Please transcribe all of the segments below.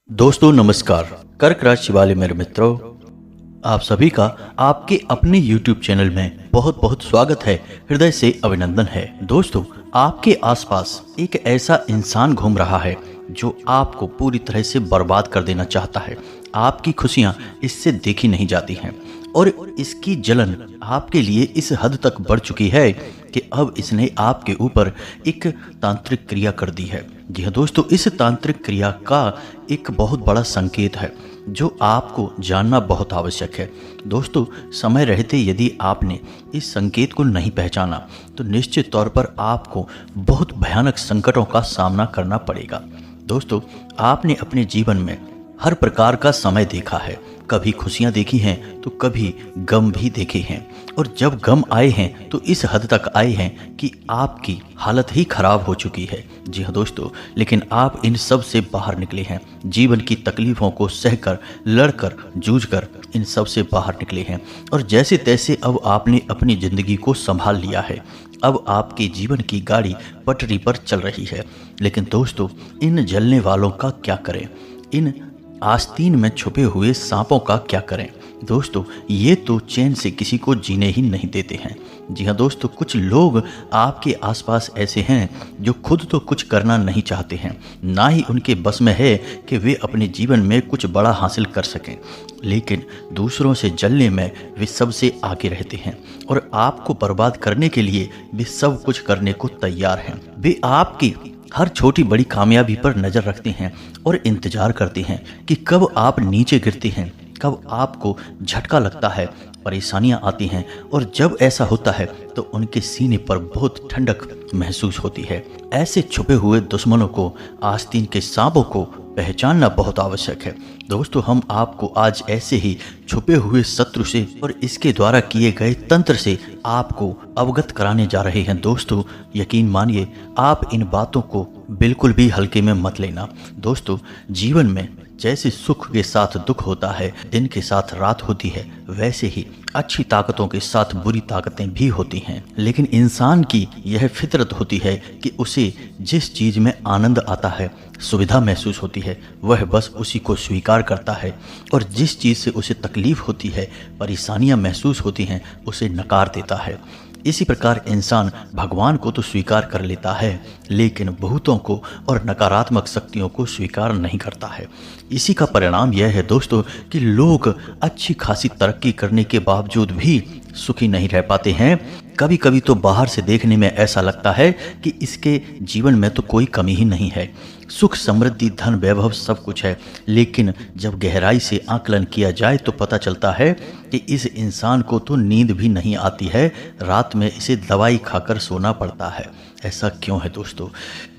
दोस्तों नमस्कार। कर्क राशि वाले मेरे मित्रों, आप सभी का आपके अपने YouTube चैनल में बहुत बहुत स्वागत है। हृदय से अभिनंदन है। दोस्तों, आपके आसपास एक ऐसा इंसान घूम रहा है जो आपको पूरी तरह से बर्बाद कर देना चाहता है। आपकी खुशियां इससे देखी नहीं जाती हैं और इसकी जलन आपके लिए इस हद तक बढ़ चुकी है कि अब इसने आपके ऊपर एक तांत्रिक क्रिया कर दी है। जी हाँ दोस्तों, इस तांत्रिक क्रिया का एक बहुत बड़ा संकेत है जो आपको जानना बहुत आवश्यक है। दोस्तों, समय रहते यदि आपने इस संकेत को नहीं पहचाना तो निश्चित तौर पर आपको बहुत भयानक संकटों का सामना करना पड़ेगा। दोस्तों, आपने अपने जीवन में हर प्रकार का समय देखा है। कभी खुशियां देखी हैं तो कभी गम भी देखे हैं, और जब गम आए हैं तो इस हद तक आए हैं कि आपकी हालत ही खराब हो चुकी है। जी हाँ दोस्तों, लेकिन आप इन सब से बाहर निकले हैं। जीवन की तकलीफों को सहकर, लड़कर, जूझकर इन सब से बाहर निकले हैं और जैसे तैसे अब आपने अपनी जिंदगी को संभाल लिया है। अब आपके जीवन की गाड़ी पटरी पर चल रही है। लेकिन दोस्तों, इन जलने वालों का क्या करें? इन आस्तीन में छुपे हुए सांपों का क्या करें? दोस्तों, ये तो चैन से किसी को जीने ही नहीं देते हैं। जी हाँ दोस्तों, कुछ लोग आपके आसपास ऐसे हैं जो खुद तो कुछ करना नहीं चाहते हैं, ना ही उनके बस में है कि वे अपने जीवन में कुछ बड़ा हासिल कर सकें, लेकिन दूसरों से जलने में वे सबसे आगे रहते हैं और आपको बर्बाद करने के लिए वे सब कुछ करने को तैयार हैं। वे आपकी हर छोटी बड़ी कामयाबी पर नज़र रखते हैं और इंतजार करते हैं कि कब आप नीचे गिरते हैं, कब आपको झटका लगता है, परेशानियां आती हैं, और जब ऐसा होता है तो उनके सीने पर बहुत ठंडक महसूस होती है। ऐसे छुपे हुए दुश्मनों को, आस्तीन के सांपों को पहचानना बहुत आवश्यक है। दोस्तों, हम आपको आज ऐसे ही छुपे हुए शत्रु से और इसके द्वारा किए गए तंत्र से आपको अवगत कराने जा रहे हैं। दोस्तों, यकीन मानिए, आप इन बातों को बिल्कुल भी हल्के में मत लेना। दोस्तों, जीवन में जैसे सुख के साथ दुख होता है, दिन के साथ रात होती है, वैसे ही अच्छी ताकतों के साथ बुरी ताकतें भी होती हैं। लेकिन इंसान की यह फितरत होती है कि उसे जिस चीज़ में आनंद आता है, सुविधा महसूस होती है, वह बस उसी को स्वीकार करता है, और जिस चीज़ से उसे तकलीफ होती है, परेशानियां महसूस होती हैं, उसे नकार देता है। इसी प्रकार इंसान भगवान को तो स्वीकार कर लेता है, लेकिन भूतों को और नकारात्मक शक्तियों को स्वीकार नहीं करता है। इसी का परिणाम यह है दोस्तों कि लोग अच्छी खासी तरक्की करने के बावजूद भी सुखी नहीं रह पाते हैं। कभी कभी तो बाहर से देखने में ऐसा लगता है कि इसके जीवन में तो कोई कमी ही नहीं है। सुख, समृद्धि, धन, वैभव सब कुछ है, लेकिन जब गहराई से आकलन किया जाए तो पता चलता है कि इस इंसान को तो नींद भी नहीं आती है, रात में इसे दवाई खाकर सोना पड़ता है। ऐसा क्यों है दोस्तों?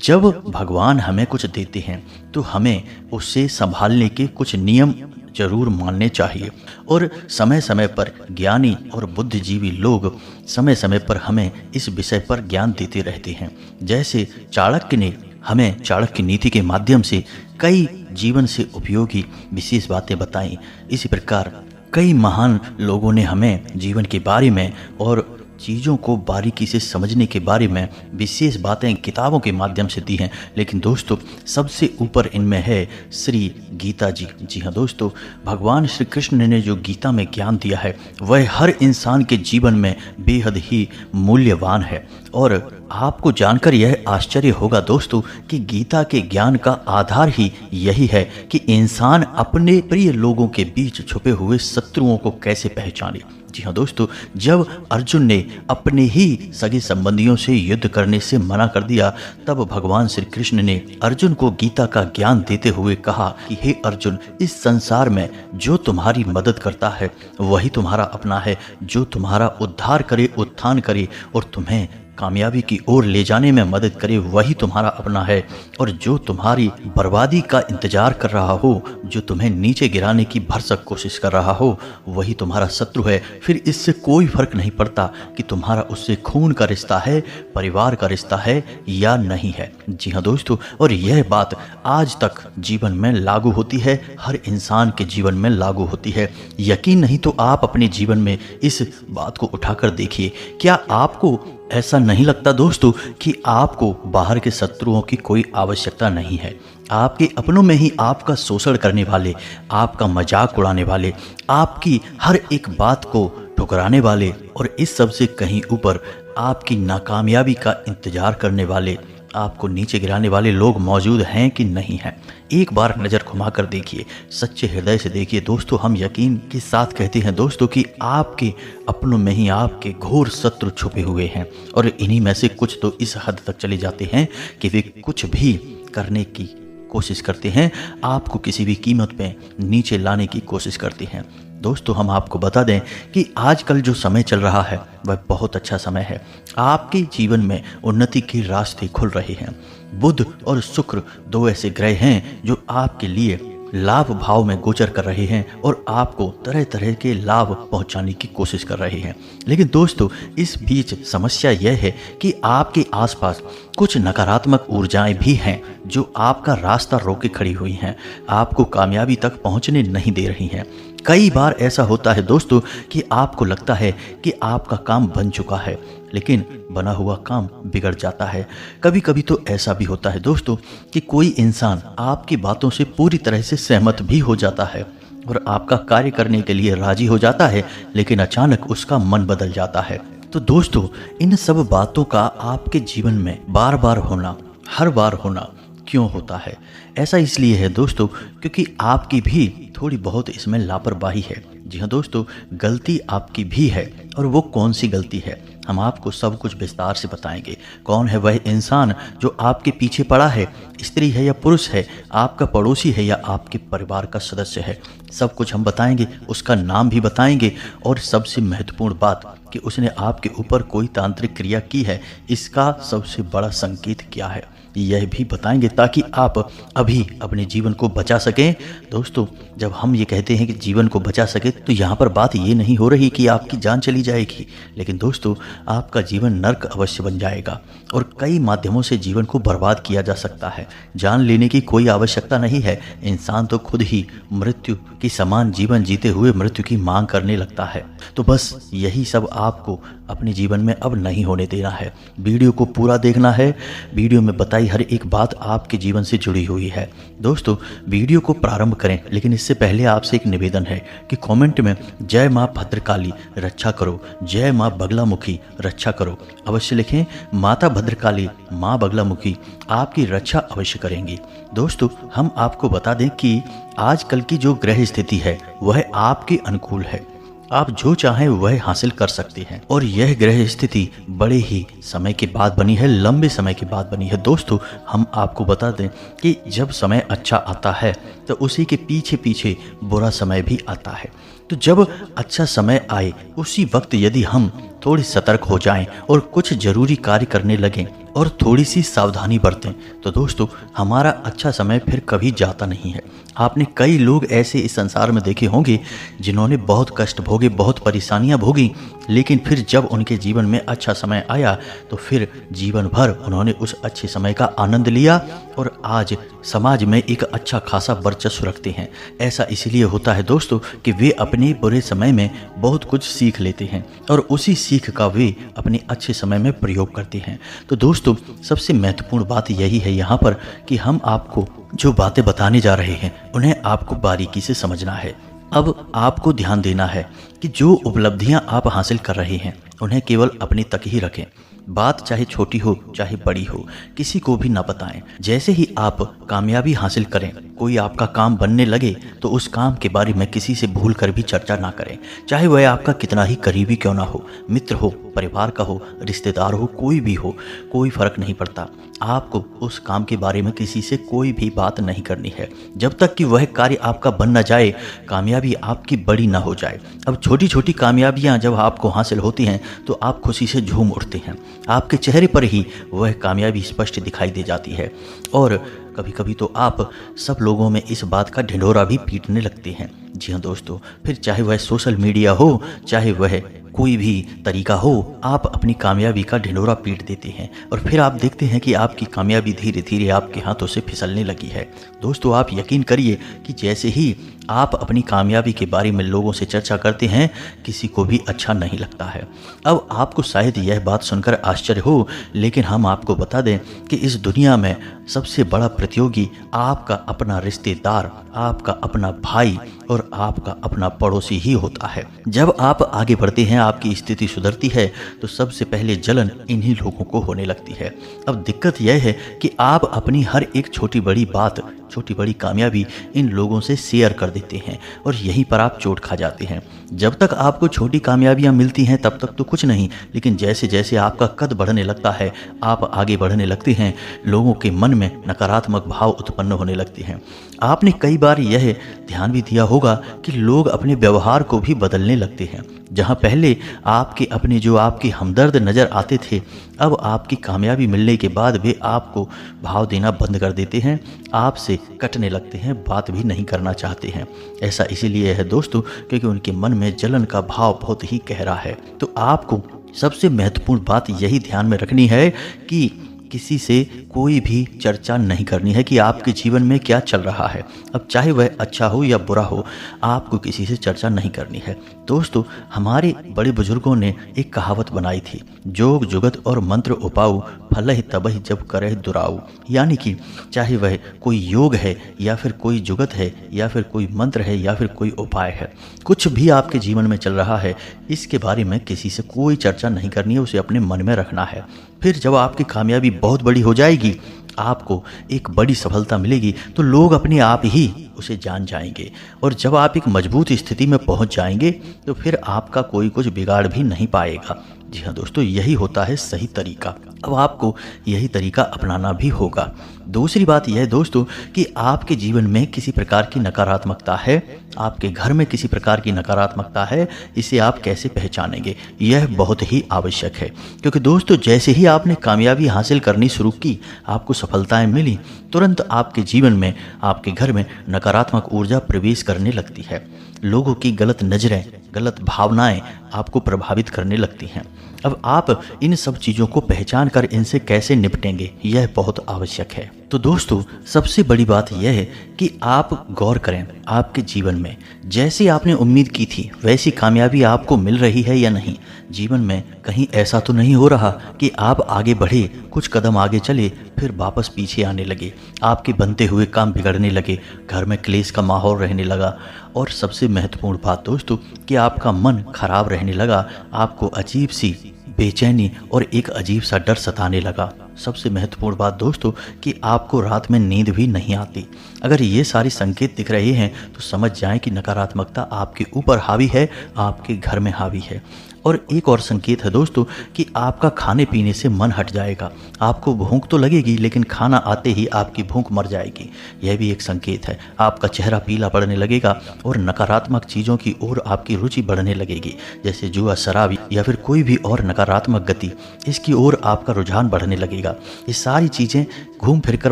जब भगवान हमें कुछ देते हैं तो हमें उससे संभालने के कुछ नियम जरूर मानने चाहिए, और समय समय पर ज्ञानी और बुद्धिजीवी लोग समय समय पर हमें इस विषय पर ज्ञान देते रहते हैं। जैसे चाणक्य ने हमें चाणक्य नीति के माध्यम से कई जीवन से उपयोगी विशेष बातें बताई, इसी प्रकार कई महान लोगों ने हमें जीवन के बारे में और चीज़ों को बारीकी से समझने के बारे में विशेष बातें किताबों के माध्यम से दी हैं। लेकिन दोस्तों, सबसे ऊपर इनमें है श्री गीता जी। जी हाँ दोस्तों, भगवान श्री कृष्ण ने जो गीता में ज्ञान दिया है वह हर इंसान के जीवन में बेहद ही मूल्यवान है। और आपको जानकर यह आश्चर्य होगा दोस्तों कि गीता के ज्ञान का आधार ही यही है कि इंसान अपने प्रिय लोगों के बीच छुपे हुए शत्रुओं को कैसे पहचाने। जी हाँ दोस्तों, जब अर्जुन ने अपने ही सगे संबंधियों से युद्ध करने से मना कर दिया, तब भगवान श्री कृष्ण ने अर्जुन को गीता का ज्ञान देते हुए कहा कि हे अर्जुन, इस संसार में जो तुम्हारी मदद करता है वही तुम्हारा अपना है। जो तुम्हारा उद्धार करे, उत्थान करे और तुम्हें कामयाबी की ओर ले जाने में मदद करे, वही तुम्हारा अपना है। और जो तुम्हारी बर्बादी का इंतजार कर रहा हो, जो तुम्हें नीचे गिराने की भरसक कोशिश कर रहा हो, वही तुम्हारा शत्रु है। फिर इससे कोई फर्क नहीं पड़ता कि तुम्हारा उससे खून का रिश्ता है, परिवार का रिश्ता है या नहीं है। जी हाँ दोस्तों, और यह बात आज तक जीवन में लागू होती है, हर इंसान के जीवन में लागू होती है। यकीन नहीं तो आप अपने जीवन में इस बात को उठाकर देखिए। क्या आपको ऐसा नहीं लगता दोस्तों कि आपको बाहर के शत्रुओं की कोई आवश्यकता नहीं है? आपके अपनों में ही आपका शोषण करने वाले, आपका मजाक उड़ाने वाले, आपकी हर एक बात को ठुकराने वाले और इस सब से कहीं ऊपर आपकी नाकामयाबी का इंतजार करने वाले, आपको नीचे गिराने वाले लोग मौजूद हैं कि नहीं हैं। एक बार नज़र घुमा कर देखिए, सच्चे हृदय से देखिए दोस्तों। हम यकीन के साथ कहते हैं दोस्तों कि आपके अपनों में ही आपके घोर शत्रु छुपे हुए हैं और इन्हीं में से कुछ तो इस हद तक चले जाते हैं कि वे कुछ भी करने की कोशिश करते हैं, आपको किसी भी कीमत पे नीचे लाने की कोशिश करते हैं। दोस्तों हम आपको बता दें कि आजकल जो समय चल रहा है वह बहुत अच्छा समय है। आपके जीवन में उन्नति के रास्ते खुल रहे हैं। बुध और शुक्र दो ऐसे ग्रह हैं जो आपके लिए लाभ भाव में गोचर कर रहे हैं और आपको तरह तरह के लाभ पहुंचाने की कोशिश कर रहे हैं। लेकिन दोस्तों इस बीच समस्या यह है कि आपके आसपास कुछ नकारात्मक ऊर्जाएं भी हैं जो आपका रास्ता रोके खड़ी हुई हैं, आपको कामयाबी तक पहुंचने नहीं दे रही हैं। कई बार ऐसा होता है दोस्तों कि आपको लगता है कि आपका काम बन चुका है, लेकिन बना हुआ काम बिगड़ जाता है। कभी कभी तो ऐसा भी होता है दोस्तों कि कोई इंसान आपकी बातों से पूरी तरह से सहमत भी हो जाता है और आपका कार्य करने के लिए राजी हो जाता है, लेकिन अचानक उसका मन बदल जाता है। तो दोस्तों इन सब बातों का आपके जीवन में बार बार होना, हर बार होना क्यों होता है? ऐसा इसलिए है दोस्तों क्योंकि आपकी भी थोड़ी बहुत इसमें लापरवाही है। जी हाँ दोस्तों, गलती आपकी भी है और वो कौन सी गलती है हम आपको सब कुछ विस्तार से बताएंगे। कौन है वह इंसान जो आपके पीछे पड़ा है, स्त्री है या पुरुष है, आपका पड़ोसी है या आपके परिवार का सदस्य है, सब कुछ हम बताएंगे, उसका नाम भी बताएंगे और सबसे महत्वपूर्ण बात कि उसने आपके ऊपर कोई तांत्रिक क्रिया की है, इसका सबसे बड़ा संकेत क्या है यह भी बताएंगे ताकि आप अभी अपने जीवन को बचा सकें। दोस्तों जब हम ये कहते हैं कि जीवन को बचा सके तो यहाँ पर बात ये नहीं हो रही कि आपकी जान चली जाएगी, लेकिन दोस्तों आपका जीवन नर्क अवश्य बन जाएगा और कई माध्यमों से जीवन को बर्बाद किया जा सकता है। जान लेने की कोई आवश्यकता नहीं है, इंसान तो खुद ही मृत्यु की समान जीवन जीते हुए मृत्यु की मांग करने लगता है। तो बस यही सब आपको अपने जीवन में अब नहीं होने देना है। वीडियो को पूरा देखना है, वीडियो में बताई हर एक बात आपके जीवन से जुड़ी हुई है। दोस्तों वीडियो को प्रारंभ करें, लेकिन इससे पहले आपसे एक निवेदन है कि कमेंट में जय माँ भद्रकाली रक्षा करो, जय माँ बगलामुखी रक्षा करो अवश्य लिखें। माता भद्रकाली, माँ बगलामुखी आपकी रक्षा अवश्य करेंगी। दोस्तों हम आपको बता दें कि आजकल की जो ग्रह स्थिति है वह आपके अनुकूल है, आप जो चाहें वह हासिल कर सकते हैं और यह ग्रह स्थिति बड़े ही समय के बाद बनी है, लंबे समय के बाद बनी है। दोस्तों हम आपको बता दें कि जब समय अच्छा आता है तो उसी के पीछे पीछे बुरा समय भी आता है। तो जब अच्छा समय आए उसी वक्त यदि हम थोड़ी सतर्क हो जाएं और कुछ जरूरी कार्य करने लगें और थोड़ी सी सावधानी बरतें तो दोस्तों हमारा अच्छा समय फिर कभी जाता नहीं है। आपने कई लोग ऐसे इस संसार में देखे होंगे जिन्होंने बहुत कष्ट भोगे, बहुत परेशानियां भोगी, लेकिन फिर जब उनके जीवन में अच्छा समय आया तो फिर जीवन भर उन्होंने उस अच्छे समय का आनंद लिया और आज समाज में एक अच्छा खासा वर्चस्व रखते हैं। ऐसा इसलिए होता है दोस्तों कि वे अपने बुरे समय में बहुत कुछ सीख लेते हैं और उसी सीख का वे अपने अच्छे समय में प्रयोग करते हैं। तो दोस्तों सबसे महत्वपूर्ण बात यही है यहाँ पर कि हम आपको जो बातें बताने जा रहे हैं उन्हें आपको बारीकी से समझना है। अब आपको ध्यान देना है कि जो उपलब्धियां आप हासिल कर रहे हैं उन्हें केवल अपने तक ही रखें। बात चाहे छोटी हो चाहे बड़ी हो, किसी को भी ना बताएं। जैसे ही आप कामयाबी हासिल करें, कोई आपका काम बनने लगे तो उस काम के बारे में किसी से भूल कर भी चर्चा ना करें, चाहे वह आपका कितना ही करीबी क्यों ना हो, मित्र हो, परिवार का हो, रिश्तेदार हो, कोई भी हो, कोई फर्क नहीं पड़ता। आपको उस काम के बारे में किसी से कोई भी बात नहीं करनी है जब तक कि वह कार्य आपका बन ना जाए, कामयाबी आपकी बड़ी ना हो जाए। अब छोटी छोटी कामयाबियां जब आपको हासिल होती हैं तो आप खुशी से झूम उठते हैं, आपके चेहरे पर ही वह कामयाबी स्पष्ट दिखाई दे जाती है और कभी कभी तो आप सब लोगों में इस बात का ढिंढोरा भी पीटने लगते हैं। जी हाँ दोस्तों, फिर चाहे वह सोशल मीडिया हो चाहे वह कोई भी तरीका हो, आप अपनी कामयाबी का ढिंढोरा पीट देते हैं और फिर आप देखते हैं कि आपकी कामयाबी धीरे धीरे आपके हाथों से फिसलने लगी है। दोस्तों आप यकीन करिए कि जैसे ही आप अपनी कामयाबी के बारे में लोगों से चर्चा करते हैं, किसी को भी अच्छा नहीं लगता है। अब आपको शायद यह बात सुनकर आश्चर्य हो, लेकिन हम आपको बता दें कि इस दुनिया में सबसे बड़ा प्रतियोगी आपका अपना रिश्तेदार, आपका अपना भाई और आपका अपना पड़ोसी ही होता है। जब आप आगे बढ़ते हैं, आपकी स्थिति सुधरती है, तो सबसे पहले जलन इन्हीं लोगों को होने लगती है। अब दिक्कत यह है कि आप अपनी हर एक छोटी बड़ी बात, छोटी बड़ी कामयाबी इन लोगों से शेयर कर देते हैं और यहीं पर आप चोट खा जाते हैं। जब तक आपको छोटी कामयाबियां मिलती हैं तब तक तो कुछ नहीं, लेकिन जैसे जैसे आपका कद बढ़ने लगता है, आप आगे बढ़ने लगते हैं, लोगों के मन में नकारात्मक भाव उत्पन्न होने लगते हैं। आपने कई बार यह ध्यान भी दिया होगा कि लोग अपने व्यवहार को भी बदलने लगते हैं। जहां पहले आपके अपने जो आपके हमदर्द नज़र आते थे, अब आपकी कामयाबी मिलने के बाद वे आपको भाव देना बंद कर देते हैं, आपसे कटने लगते हैं, बात भी नहीं करना चाहते हैं। ऐसा इसीलिए है दोस्तों क्योंकि उनके मन में जलन का भाव बहुत ही गहरा है। तो आपको सबसे महत्वपूर्ण बात यही ध्यान में रखनी है कि किसी से कोई भी चर्चा नहीं करनी है कि आपके जीवन में क्या चल रहा है। अब चाहे वह अच्छा हो या बुरा हो, आपको किसी से चर्चा नहीं करनी है। दोस्तों, हमारे बड़े बुजुर्गों ने एक कहावत बनाई थी, जोग जुगत और मंत्र उपाऊ, फलहि तबहि जब करह दुराऊ। यानी कि चाहे वह कोई योग है या फिर कोई जुगत है या फिर कोई मंत्र है या फिर कोई उपाय है, कुछ भी आपके जीवन में चल रहा है, इसके बारे में किसी से कोई चर्चा नहीं करनी है, उसे अपने मन में रखना है। फिर जब आपकी कामयाबी बहुत बड़ी हो जाएगी, आपको एक बड़ी सफलता मिलेगी, तो लोग अपने आप ही उसे जान जाएंगे और जब आप एक मजबूत स्थिति में पहुंच जाएंगे तो फिर आपका कोई कुछ बिगाड़ भी नहीं पाएगा। जी हाँ दोस्तों, यही होता है सही तरीका। अब आपको यही तरीका अपनाना भी होगा। दूसरी बात यह है दोस्तों कि आपके जीवन में किसी प्रकार की नकारात्मकता है, आपके घर में किसी प्रकार की नकारात्मकता है, इसे आप कैसे पहचानेंगे, यह बहुत ही आवश्यक है। क्योंकि दोस्तों, जैसे ही आपने कामयाबी हासिल करनी शुरू की, आपको सफलताएं मिली, तुरंत आपके जीवन में, आपके घर में नकारात्मक ऊर्जा प्रवेश करने लगती है। लोगों की गलत नज़रें, गलत भावनाएं आपको प्रभावित करने लगती हैं। अब आप इन सब चीज़ों को पहचान कर इनसे कैसे निपटेंगे, यह बहुत आवश्यक है। तो दोस्तों, सबसे बड़ी बात यह है कि आप गौर करें, आपके जीवन में जैसी आपने उम्मीद की थी वैसी कामयाबी आपको मिल रही है या नहीं। जीवन में कहीं ऐसा तो नहीं हो रहा कि आप आगे बढ़े, कुछ कदम आगे चले, फिर वापस पीछे आने लगे, आपके बनते हुए काम बिगड़ने लगे, घर में क्लेश का माहौल रहने लगा, और सबसे महत्वपूर्ण बात दोस्तों कि आपका मन खराब रहने लगा, आपको अजीब सी बेचैनी और एक अजीब सा डर सताने लगा। सबसे महत्वपूर्ण बात दोस्तों कि आपको रात में नींद भी नहीं आती। अगर ये सारी संकेत दिख रहे हैं तो समझ जाएं कि नकारात्मकता आपके ऊपर हावी है, आपके घर में हावी है। और एक और संकेत है दोस्तों कि आपका खाने पीने से मन हट जाएगा। आपको भूख तो लगेगी, लेकिन खाना आते ही आपकी भूख मर जाएगी, यह भी एक संकेत है। आपका चेहरा पीला पड़ने लगेगा और नकारात्मक चीज़ों की ओर आपकी रुचि बढ़ने लगेगी, जैसे जुआ, शराब या फिर कोई भी और नकारात्मक गति, इसकी ओर आपका रुझान बढ़ने लगेगा। ये सारी चीज़ें घूम फिर कर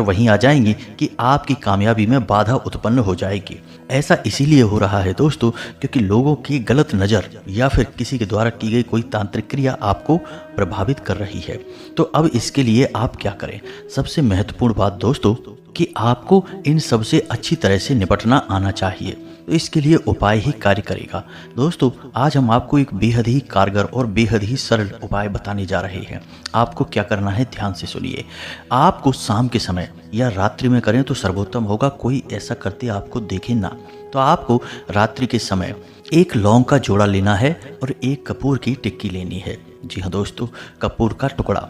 वहीं आ जाएंगी कि आपकी कामयाबी में बाधा उत्पन्न हो जाएगी। ऐसा इसीलिए हो रहा है दोस्तों क्योंकि लोगों की गलत नज़र या फिर किसी के द्वारा की गई कोई तांत्रिक क्रिया आपको प्रभावित कर रही है। तो अब इसके लिए आप क्या करें? सबसे महत्वपूर्ण बात दोस्तों कि आपको इन सब से अच्छी तरह से निपटना आना चाहिए। तो इसके लिए उपाय ही कार्य करेगा। दोस्तों, आज हम आपको एक बेहद ही कारगर और बेहद ही सरल उपाय बताने जा रहे हैं। आपको क्या करना है, ध्यान से सुनिए। आपको शाम के समय या रात्रि में करें तो सर्वोत्तम होगा, कोई ऐसा करते आपको देखे ना। तो आपको रात्रि के समय एक लौंग का जोड़ा लेना है और एक कपूर की टिक्की लेनी है। जी हाँ दोस्तों, कपूर का टुकड़ा।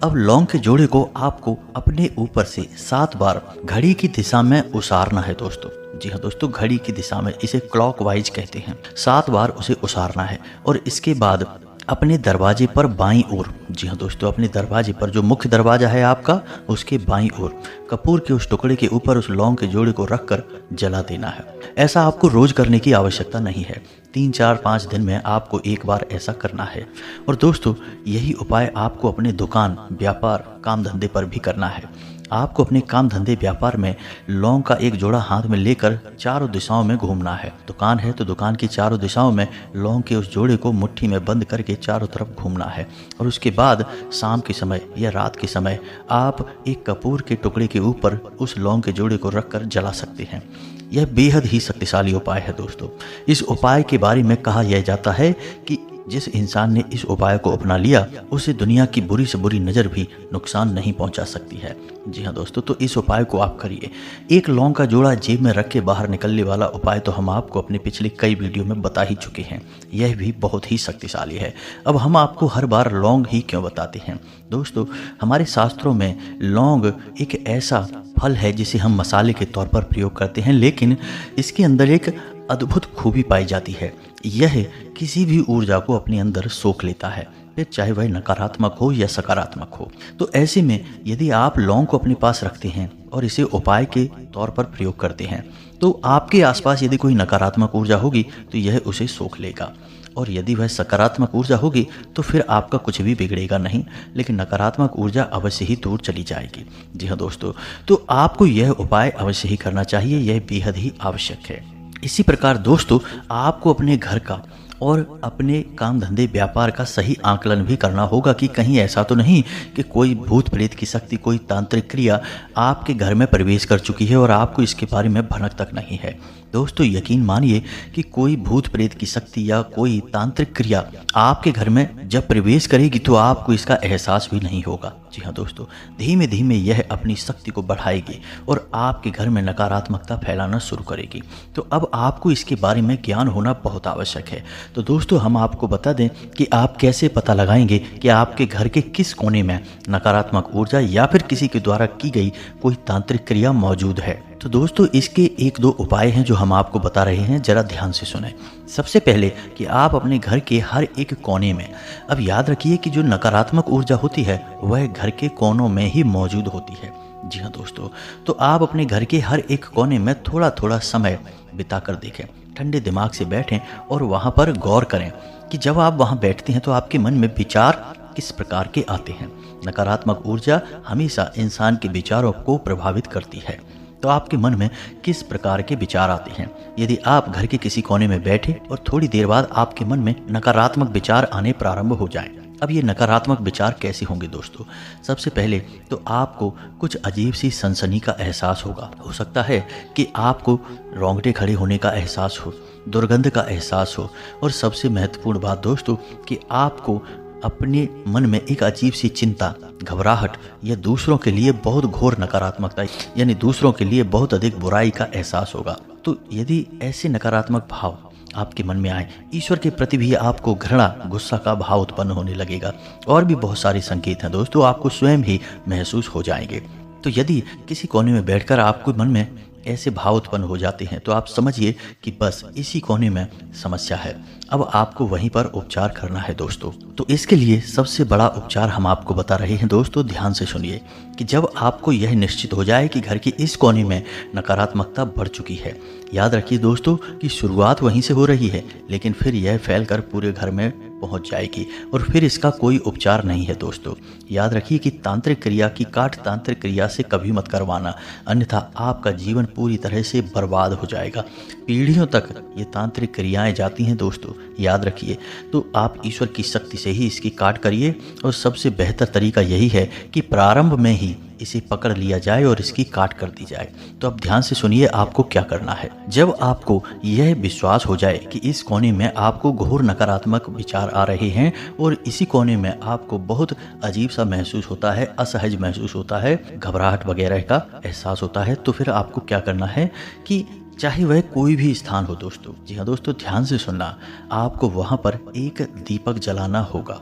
अब लौंग के जोड़े को आपको अपने ऊपर से 7 बार घड़ी की दिशा में उसारना है दोस्तों। जी हाँ दोस्तों, घड़ी की दिशा में, इसे क्लॉकवाइज कहते हैं। 7 बार उसे उसारना है और इसके बाद अपने दरवाजे पर बाईं ओर, जी हाँ दोस्तों, अपने दरवाजे पर जो मुख्य दरवाजा है आपका, उसके बाईं ओर कपूर के उस टुकड़े के ऊपर उस लौंग के जोड़े को रखकर जला देना है। ऐसा आपको रोज करने की आवश्यकता नहीं है, 3, 4, 5 दिन में आपको एक बार ऐसा करना है। और दोस्तों, यही उपाय आपको अपने दुकान, व्यापार, काम धंधे पर भी करना है। आपको अपने काम धंधे व्यापार में लौंग का एक जोड़ा हाथ में लेकर चारों दिशाओं में घूमना है। दुकान है तो दुकान की चारों दिशाओं में लौंग के उस जोड़े को मुट्ठी में बंद करके चारों तरफ घूमना है। और उसके बाद शाम के समय या रात के समय आप एक कपूर के टुकड़े के ऊपर उस लौंग के जोड़े को रखकर जला सकते हैं। यह बेहद ही शक्तिशाली उपाय है दोस्तों। इस उपाय के बारे में कहा यह जाता है कि जिस इंसान ने इस उपाय को अपना लिया उसे दुनिया की बुरी से बुरी नज़र भी नुकसान नहीं पहुंचा सकती है। जी हाँ दोस्तों, तो इस उपाय को आप करिए। एक लौंग का जोड़ा जेब में रख के बाहर निकलने वाला उपाय तो हम आपको अपने पिछले कई वीडियो में बता ही चुके हैं। यह भी बहुत ही शक्तिशाली है। अब हम आपको हर बार लौंग ही क्यों बताते हैं दोस्तों? हमारे शास्त्रों में लौंग एक ऐसा फल है जिसे हम मसाले के तौर पर प्रयोग करते हैं, लेकिन इसके अंदर एक अद्भुत खूबी पाई जाती है। यह किसी भी ऊर्जा को अपने अंदर सोख लेता है, फिर चाहे वह नकारात्मक हो या सकारात्मक हो। तो ऐसे में यदि आप लौंग को अपने पास रखते हैं और इसे उपाय के तौर पर प्रयोग करते हैं तो आपके आसपास यदि कोई नकारात्मक ऊर्जा होगी तो यह उसे सोख लेगा, और यदि वह सकारात्मक ऊर्जा होगी तो फिर आपका कुछ भी बिगड़ेगा नहीं, लेकिन नकारात्मक ऊर्जा अवश्य ही दूर चली जाएगी। जी हाँ दोस्तों, तो आपको यह उपाय अवश्य ही करना चाहिए, यह बेहद ही आवश्यक है। इसी प्रकार दोस्तों, आपको अपने घर का और अपने काम धंधे व्यापार का सही आकलन भी करना होगा कि कहीं ऐसा तो नहीं कि कोई भूत प्रेत की शक्ति, कोई तांत्रिक क्रिया आपके घर में प्रवेश कर चुकी है और आपको इसके बारे में भनक तक नहीं है। दोस्तों यकीन मानिए कि कोई भूत प्रेत की शक्ति या कोई तांत्रिक क्रिया आपके घर में जब प्रवेश करेगी तो आपको इसका एहसास भी नहीं होगा। जी हाँ दोस्तों, धीमे धीमे यह अपनी शक्ति को बढ़ाएगी और आपके घर में नकारात्मकता फैलाना शुरू करेगी। तो अब आपको इसके बारे में ज्ञान होना बहुत आवश्यक है। तो दोस्तों हम आपको बता दें कि आप कैसे पता लगाएंगे कि आपके घर के किस कोने में नकारात्मक ऊर्जा या फिर किसी के द्वारा की गई कोई तांत्रिक क्रिया मौजूद है। तो दोस्तों इसके एक दो उपाय हैं जो हम आपको बता रहे हैं, जरा ध्यान से सुनें। सबसे पहले कि आप अपने घर के हर एक कोने में, अब याद रखिए कि जो नकारात्मक ऊर्जा होती है वह घर के कोनों में ही मौजूद होती है। जी हाँ दोस्तों, तो आप अपने घर के हर एक कोने में थोड़ा थोड़ा समय बिता कर देखें, ठंडे दिमाग से बैठें और वहाँ पर गौर करें कि जब आप वहाँ बैठते हैं तो आपके मन में विचार किस प्रकार के आते हैं। नकारात्मक ऊर्जा हमेशा इंसान के विचारों को प्रभावित करती है, तो आपके मन में किस प्रकार के विचार आते हैं। यदि आप घर के किसी कोने में बैठे और थोड़ी देर बाद आपके मन में नकारात्मक विचार आने प्रारंभ हो जाएं, अब ये नकारात्मक विचार कैसे होंगे दोस्तों? सबसे पहले तो आपको कुछ अजीब सी सनसनी का एहसास होगा। हो सकता है कि आपको रोंगटे खड़े होने का एहसास हो, दुर्गंध का एहसास हो, और सबसे महत्वपूर्ण बात दोस्तों कि आपको अपने मन में एक अजीब सी चिंता, घबराहट या दूसरों के लिए बहुत घोर नकारात्मकता यानी दूसरों के लिए बहुत अधिक बुराई का एहसास होगा। तो यदि ऐसे नकारात्मक भाव आपके मन में आए, ईश्वर के प्रति भी आपको घृणा, गुस्सा का भाव उत्पन्न होने लगेगा, और भी बहुत सारे संकेत हैं दोस्तों, आपको स्वयं ही महसूस हो जाएंगे। तो यदि किसी कोने में बैठकर आपको मन में ऐसे भाव उत्पन्न हो जाते हैं तो आप समझिए कि बस इसी कोने में समस्या है। अब आपको वहीं पर उपचार करना है दोस्तों। तो इसके लिए सबसे बड़ा उपचार हम आपको बता रहे हैं दोस्तों, ध्यान से सुनिए कि जब आपको यह निश्चित हो जाए कि घर के इस कोने में नकारात्मकता बढ़ चुकी है, याद रखिए दोस्तों कि शुरुआत वहीं से हो रही है, लेकिन फिर यह फैलकर पूरे घर में पहुंच जाएगी और फिर इसका कोई उपचार नहीं है दोस्तों। याद रखिए कि तांत्रिक क्रिया की काट तांत्रिक क्रिया से कभी मत करवाना, अन्यथा आपका जीवन पूरी तरह से बर्बाद हो जाएगा। पीढ़ियों तक ये तांत्रिक क्रियाएं जाती हैं दोस्तों, याद रखिए। तो आप ईश्वर की शक्ति से ही इसकी काट करिए, और सबसे बेहतर तरीका यही है कि प्रारंभ में ही इसे पकड़ लिया जाए और इसकी काट कर दी जाए। तो अब ध्यान से सुनिए आपको क्या करना है। जब आपको यह विश्वास हो जाए कि इस कोने में आपको घोर नकारात्मक विचार आ रहे हैं और इसी कोने में आपको बहुत अजीब सा महसूस होता है, असहज महसूस होता है, घबराहट वगैरह का एहसास होता है, तो फिर आपको क्या करना है कि चाहे वह कोई भी स्थान हो दोस्तों, जी हाँ दोस्तों ध्यान से सुनना, आपको वहाँ पर एक दीपक जलाना होगा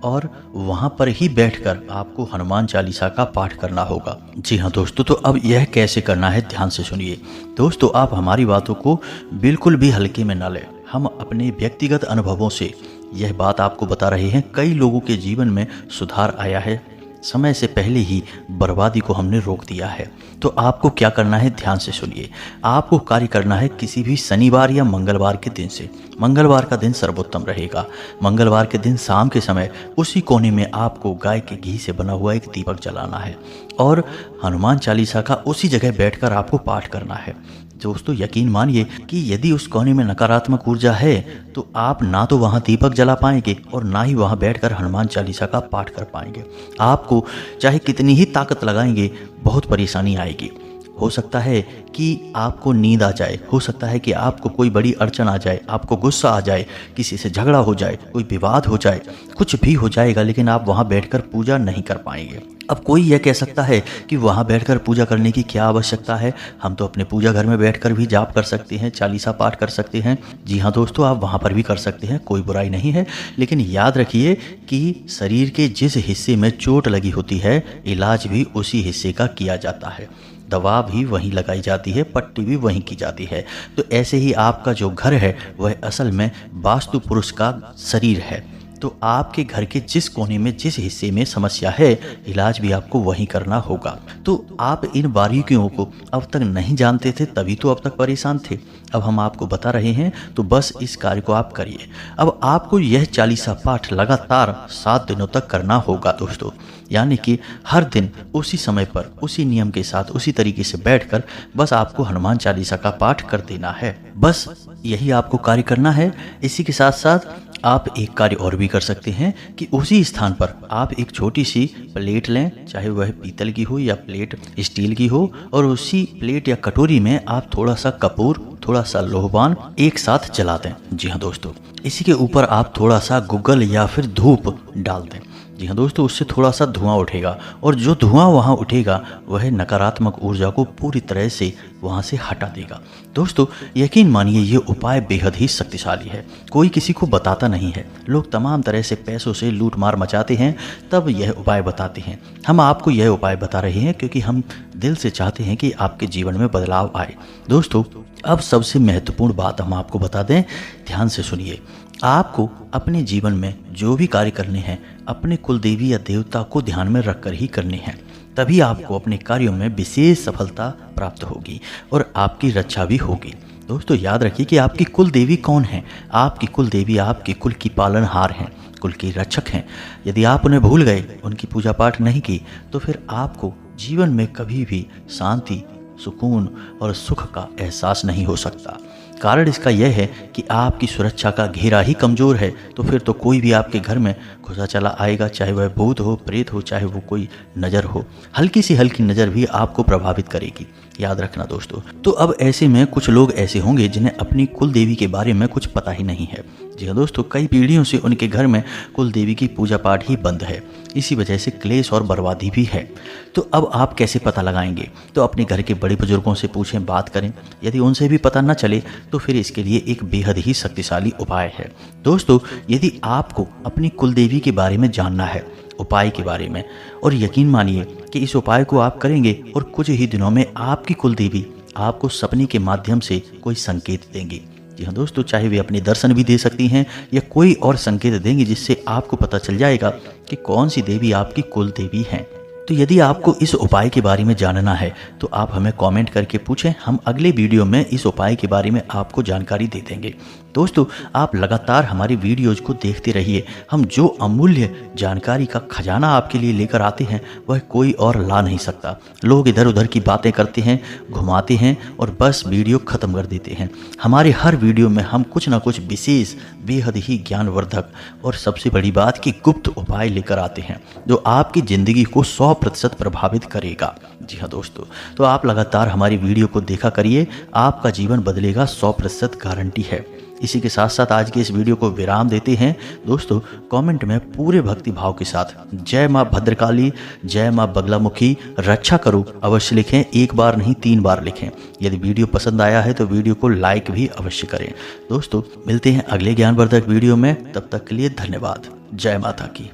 और वहाँ पर ही बैठकर आपको हनुमान चालीसा का पाठ करना होगा। जी हाँ दोस्तों, तो अब यह कैसे करना है ध्यान से सुनिए दोस्तों। आप हमारी बातों को बिल्कुल भी हल्के में न लें, हम अपने व्यक्तिगत अनुभवों से यह बात आपको बता रहे हैं। कई लोगों के जीवन में सुधार आया है, समय से पहले ही बर्बादी को हमने रोक दिया है। तो आपको क्या करना है ध्यान से सुनिए। आपको कार्य करना है किसी भी शनिवार या मंगलवार के दिन से। मंगलवार का दिन सर्वोत्तम रहेगा। मंगलवार के दिन शाम के समय उसी कोने में आपको गाय के घी से बना हुआ एक दीपक जलाना है और हनुमान चालीसा का उसी जगह बैठकर आपको पाठ करना है। दोस्तों यकीन मानिए कि यदि उस कोने में नकारात्मक ऊर्जा है तो आप ना तो वहाँ दीपक जला पाएंगे और ना ही वहाँ बैठकर हनुमान चालीसा का पाठ कर पाएंगे। आपको चाहे कितनी ही ताकत लगाएंगे बहुत परेशानी आएगी। हो सकता है कि आपको नींद आ जाए, हो सकता है कि आपको कोई बड़ी अड़चन आ जाए, आपको गुस्सा आ जाए, किसी से झगड़ा हो जाए, कोई विवाद हो जाए, कुछ भी हो जाएगा, लेकिन आप वहाँ बैठकर पूजा नहीं कर पाएंगे। अब कोई यह कह सकता है कि वहाँ बैठकर पूजा करने की क्या आवश्यकता है, हम तो अपने पूजा घर में बैठकर भी जाप कर सकते हैं, चालीसा पाठ कर सकते हैं। जी हाँ दोस्तों, आप वहाँ पर भी कर सकते हैं, कोई बुराई नहीं है। लेकिन याद रखिए कि शरीर के जिस हिस्से में चोट लगी होती है, इलाज भी उसी हिस्से का किया जाता है, दवा भी वहीं लगाई जाती है, पट्टी भी वहीं की जाती है। तो ऐसे ही आपका जो घर है वह असल में वास्तु पुरुष का शरीर है। तो आपके घर के जिस कोने में जिस हिस्से में समस्या है, इलाज भी आपको वहीं करना होगा। तो आप इन बारीकियों को अब तक नहीं जानते थे, तभी तो अब तक परेशान थे। अब हम आपको बता रहे हैं, तो बस इस कार्य को आप करिए। अब आपको यह चालीसा पाठ लगातार 7 दिनों तक करना होगा दोस्तों, यानी कि हर दिन उसी समय पर उसी नियम के साथ उसी तरीके से बैठकर बस आपको हनुमान चालीसा का पाठ कर देना है। बस यही आपको कार्य करना है। इसी के साथ साथ आप एक कार्य और भी कर सकते हैं कि उसी स्थान पर आप एक छोटी सी प्लेट लें, चाहे वह पीतल की हो या प्लेट स्टील की हो, और उसी प्लेट या कटोरी में आप थोड़ा सा कपूर, थोड़ा सा लोहबान एक साथ जला दें। जी हाँ दोस्तों, इसी के ऊपर आप थोड़ा सा गुग्गल या फिर धूप डाल दें। जी हाँ दोस्तों, उससे थोड़ा सा धुआं उठेगा, और जो धुआं वहाँ उठेगा वह नकारात्मक ऊर्जा को पूरी तरह से वहाँ से हटा देगा। दोस्तों यकीन मानिए, ये उपाय बेहद ही शक्तिशाली है, कोई किसी को बताता नहीं है। लोग तमाम तरह से पैसों से लूट मार मचाते हैं, तब यह उपाय बताते हैं। हम आपको यह उपाय बता रहे हैं क्योंकि हम दिल से चाहते हैं कि आपके जीवन में बदलाव आए। दोस्तों अब सबसे महत्वपूर्ण बात हम आपको बता दें, ध्यान से सुनिए। आपको अपने जीवन में जो भी कार्य करने हैं, अपने कुल देवी या देवता को ध्यान में रखकर ही करने हैं, तभी आपको अपने कार्यों में विशेष सफलता प्राप्त होगी और आपकी रक्षा भी होगी। दोस्तों याद रखिए कि आपकी कुल देवी कौन है। आपकी कुल देवी आपके कुल की पालनहार हैं, कुल की रक्षक हैं। यदि आप उन्हें भूल गए, उनकी पूजा पाठ नहीं की, तो फिर आपको जीवन में कभी भी शांति, सुकून और सुख का एहसास नहीं हो सकता। कारण इसका यह है कि आपकी सुरक्षा का घेरा ही कमज़ोर है। तो फिर तो कोई भी आपके घर में घुसा चला आएगा, चाहे वह भूत हो, प्रेत हो, चाहे वो कोई नज़र हो। हल्की सी हल्की नज़र भी आपको प्रभावित करेगी, याद रखना दोस्तों। तो अब ऐसे में कुछ लोग ऐसे होंगे जिन्हें अपनी कुल देवी के बारे में कुछ पता ही नहीं है। जी हाँ दोस्तों, कई पीढ़ियों से उनके घर में कुल देवी की पूजा पाठ ही बंद है। इसी वजह से क्लेश और बर्बादी भी है। तो अब आप कैसे पता लगाएंगे? तो अपने घर के बड़े बुजुर्गों से पूछें, बात करें। यदि उनसे भी पता न चले तो फिर इसके लिए एक बेहद ही शक्तिशाली उपाय है। दोस्तों यदि आपको अपनी कुल देवी के बारे में जानना है, उपाय के बारे में, और यकीन मानिए कि इस उपाय को आप करेंगे और कुछ ही दिनों में आपकी कुल देवी आपको सपने के माध्यम से कोई संकेत देंगे। जी हाँ दोस्तों, चाहे वे अपने दर्शन भी दे सकती हैं या कोई और संकेत देंगे जिससे आपको पता चल जाएगा कि कौन सी देवी आपकी कुल देवी हैं। तो यदि आपको इस उपाय के बारे में जानना है तो आप हमें कमेंट करके पूछें, हम अगले वीडियो में इस उपाय के बारे में आपको जानकारी दे देंगे। दोस्तों आप लगातार हमारी वीडियोज को देखते रहिए। हम जो अमूल्य जानकारी का खजाना आपके लिए लेकर आते हैं वह कोई और ला नहीं सकता। लोग इधर उधर की बातें करते हैं, घुमाते हैं और बस वीडियो ख़त्म कर देते हैं। हमारे हर वीडियो में हम कुछ ना कुछ विशेष, बेहद ही ज्ञानवर्धक और सबसे बड़ी बात कि गुप्त उपाय लेकर आते हैं जो आपकी ज़िंदगी को 100% प्रभावित करेगा। जी हाँ दोस्तों, तो आप लगातार हमारी वीडियो को देखा करिए, आपका जीवन बदलेगा, 100% गारंटी है। इसी के साथ साथ आज के इस वीडियो को विराम देते हैं। दोस्तों कमेंट में पूरे भक्ति भाव के साथ जय माँ भद्रकाली, जय माँ बगलामुखी रक्षा करो अवश्य लिखें। एक बार नहीं 3 बार लिखें। यदि वीडियो पसंद आया है तो वीडियो को लाइक भी अवश्य करें। दोस्तों मिलते हैं अगले ज्ञानवर्धक वीडियो में, तब तक के लिए धन्यवाद। जय माता की।